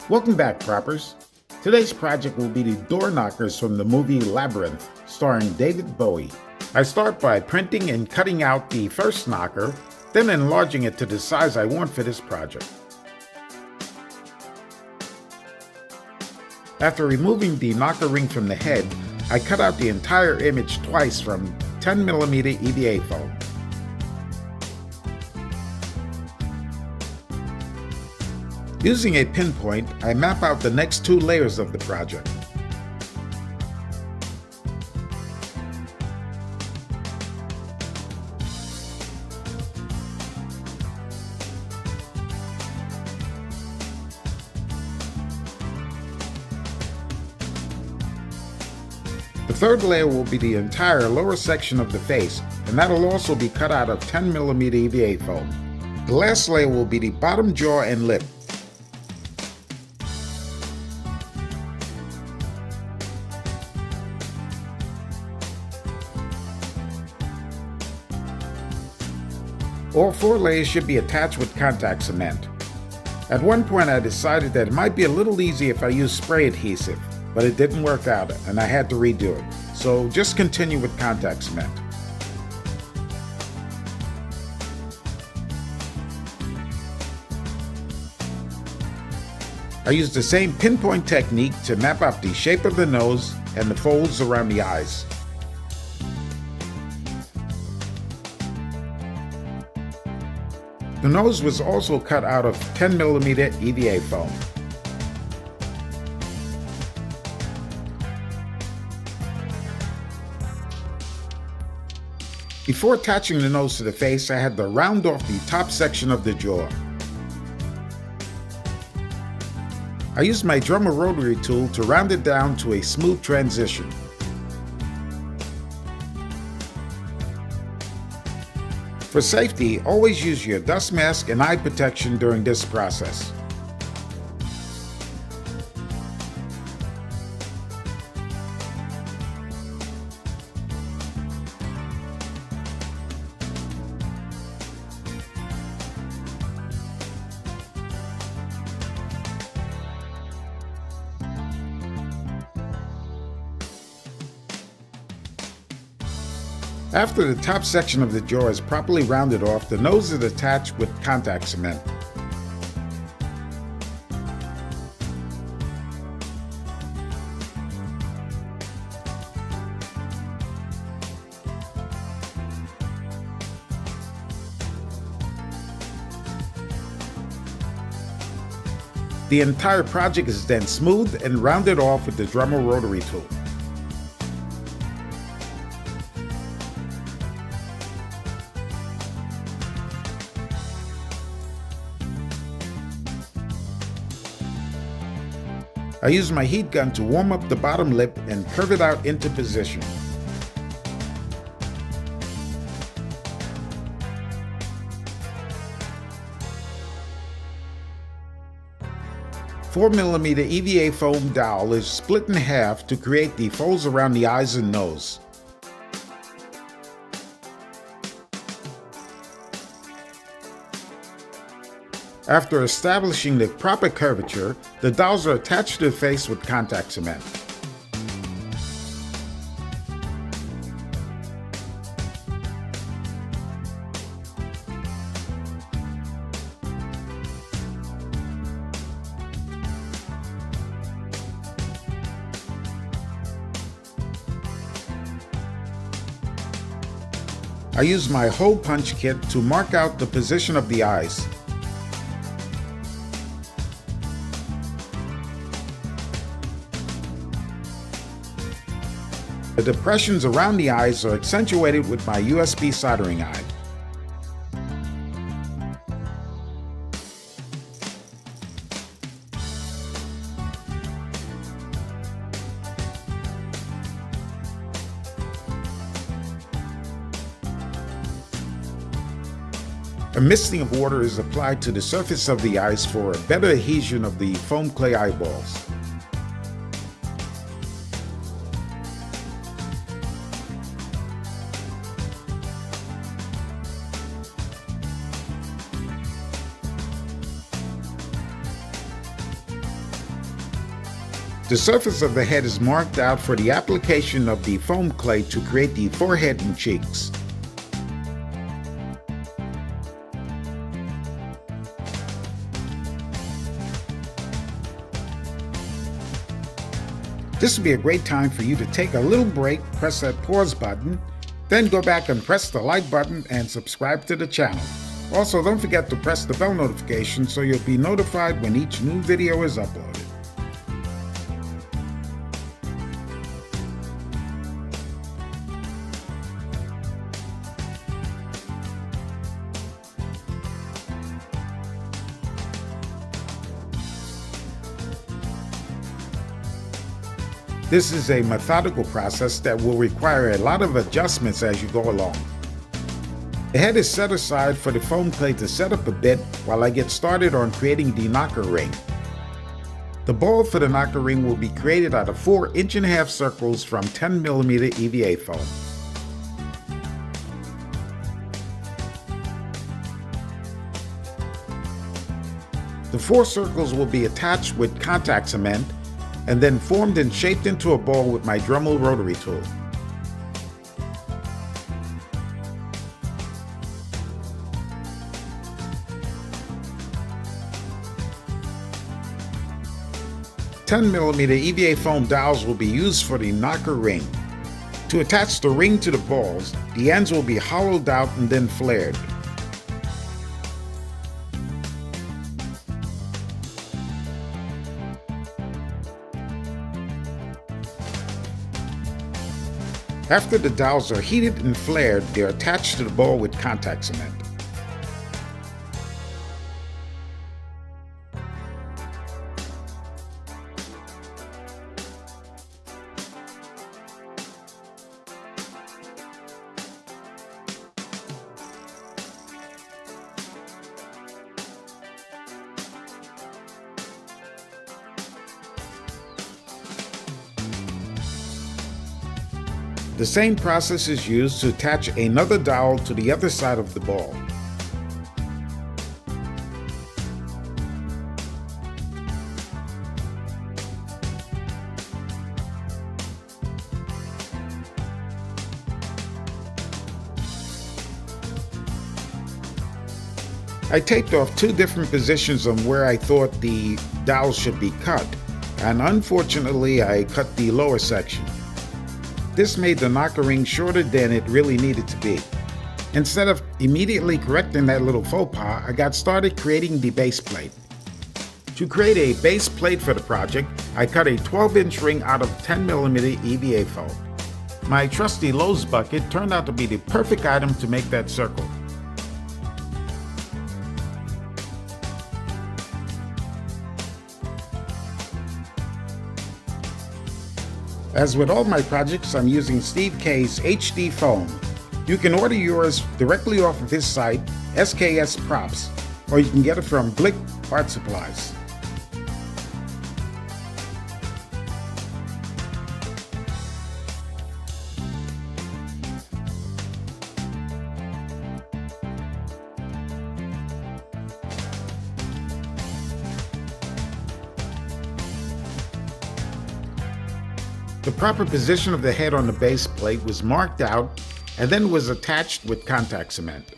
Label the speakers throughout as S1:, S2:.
S1: Welcome back, Proppers. Today's project will be the door knockers from the movie Labrinth, starring David Bowie. I start by printing and cutting out the first knocker, then enlarging it to the size I want for this project. After removing the knocker ring from the head, I cut out the entire image twice from 10mm EVA foam. Using a pinpoint, I map out the next two layers of the project. The third layer will be the entire lower section of the face, and that'll also be cut out of 10mm EVA foam. The last layer will be the bottom jaw and lip. All four layers should be attached with contact cement. At one point I decided that it might be a little easy if I used spray adhesive, but it didn't work out and I had to redo it. So just continue with contact cement. I used the same pinpoint technique to map out the shape of the nose and the folds around the eyes. The nose was also cut out of 10mm EVA foam. Before attaching the nose to the face, I had to round off the top section of the jaw. I used my Dremel rotary tool to round it down to a smooth transition. For safety, always use your dust mask and eye protection during this process. After the top section of the jaw is properly rounded off, the nose is attached with contact cement. The entire project is then smoothed and rounded off with the Dremel rotary tool. I use my heat gun to warm up the bottom lip and curve it out into position. Four millimeter EVA foam dowel is split in half to create the folds around the eyes and nose. After establishing the proper curvature, the dowels are attached to the face with contact cement. I use my hole punch kit to mark out the position of the eyes. The depressions around the eyes are accentuated with my USB soldering iron. A misting of water is applied to the surface of the eyes for a better adhesion of the foam clay eyeballs. The surface of the head is marked out for the application of the foam clay to create the forehead and cheeks. This would be a great time for you to take a little break, press that pause button, then go back and press the like button and subscribe to the channel. Also, don't forget to press the bell notification so you'll be notified when each new video is uploaded. This is a methodical process that will require a lot of adjustments as you go along. The head is set aside for the foam clay to set up a bit while I get started on creating the knocker ring. The ball for the knocker ring will be created out of 4 1.5-inch circles from 10mm EVA foam. The 4 circles will be attached with contact cement and then formed and shaped into a ball with my Dremel rotary tool. $10mm EVA foam dowels will be used for the knocker ring. To attach the ring to the balls, the ends will be hollowed out and then flared. After the dowels are heated and flared, they are attached to the ball with contact cement. The same process is used to attach another dowel to the other side of the ball. I taped off 2 different positions on where I thought the dowel should be cut, and unfortunately I cut the lower section. This made the knocker ring shorter than it really needed to be. Instead of immediately correcting that little faux pas, I got started creating the base plate. To create a base plate for the project, I cut a 12-inch ring out of 10mm EVA foam. My trusty Lowe's bucket turned out to be the perfect item to make that circle. As with all my projects, I'm using Steve K's HD foam. You can order yours directly off of his site, SKS Props, or you can get it from Glick Art Supplies. The proper position of the head on the base plate was marked out and then was attached with contact cement.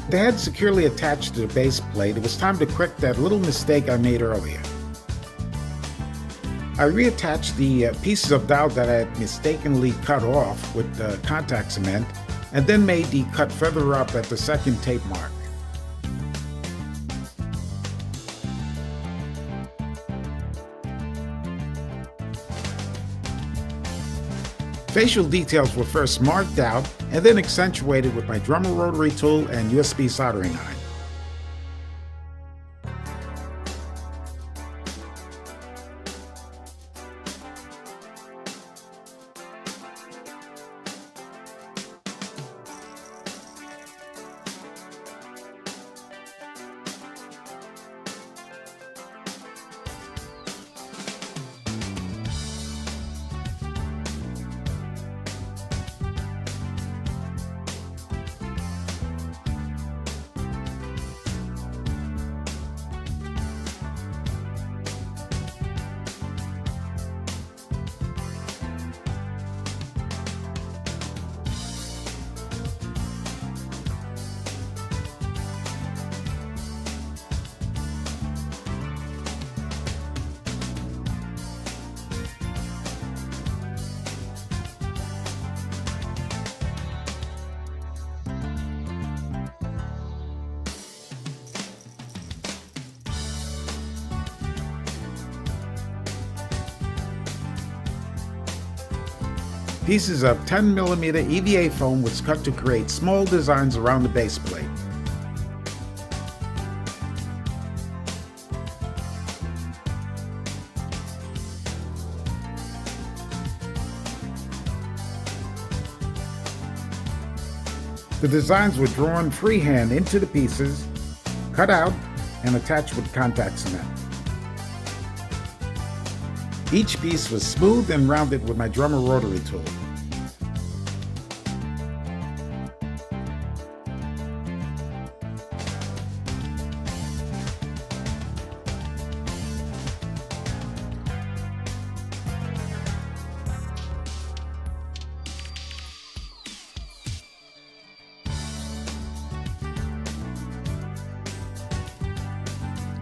S1: The head securely attached to the base plate, it was time to correct that little mistake I made earlier. I reattached the pieces of dowel that I had mistakenly cut off with contact cement, and then made the cut further up at the second tape mark. Facial details were first marked out and then accentuated with my drummer rotary tool and USB soldering iron. Pieces of 10mm EVA foam was cut to create small designs around the base plate. The designs were drawn freehand into the pieces, cut out, and attached with contact cement. Each piece was smoothed and rounded with my drummer rotary tool.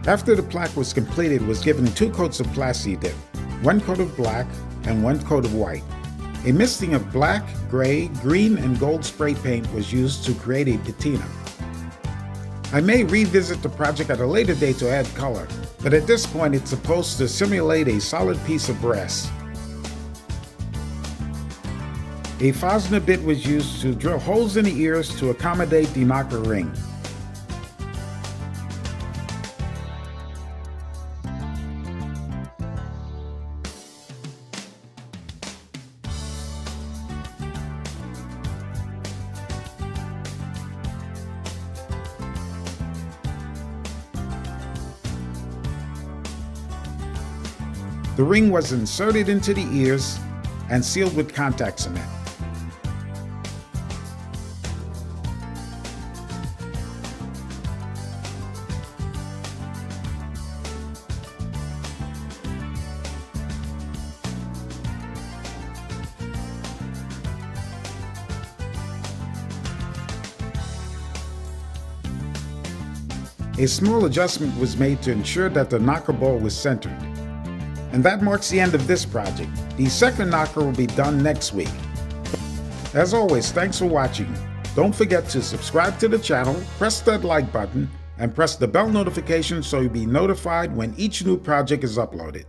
S1: After the plaque was completed, it was given 2 coats of Plasti Dip, 1 coat of black and 1 coat of white. A mixing of black, gray, green, and gold spray paint was used to create a patina. I may revisit the project at a later date to add color, but at this point it's supposed to simulate a solid piece of brass. A Fosner bit was used to drill holes in the ears to accommodate the knocker ring. The ring was inserted into the ears and sealed with contact cement. A small adjustment was made to ensure that the knocker ball was centered. And that marks the end of this project. The second knocker will be done next week. As always, thanks for watching. Don't forget to subscribe to the channel, press that like button, and press the bell notification so you'll be notified when each new project is uploaded.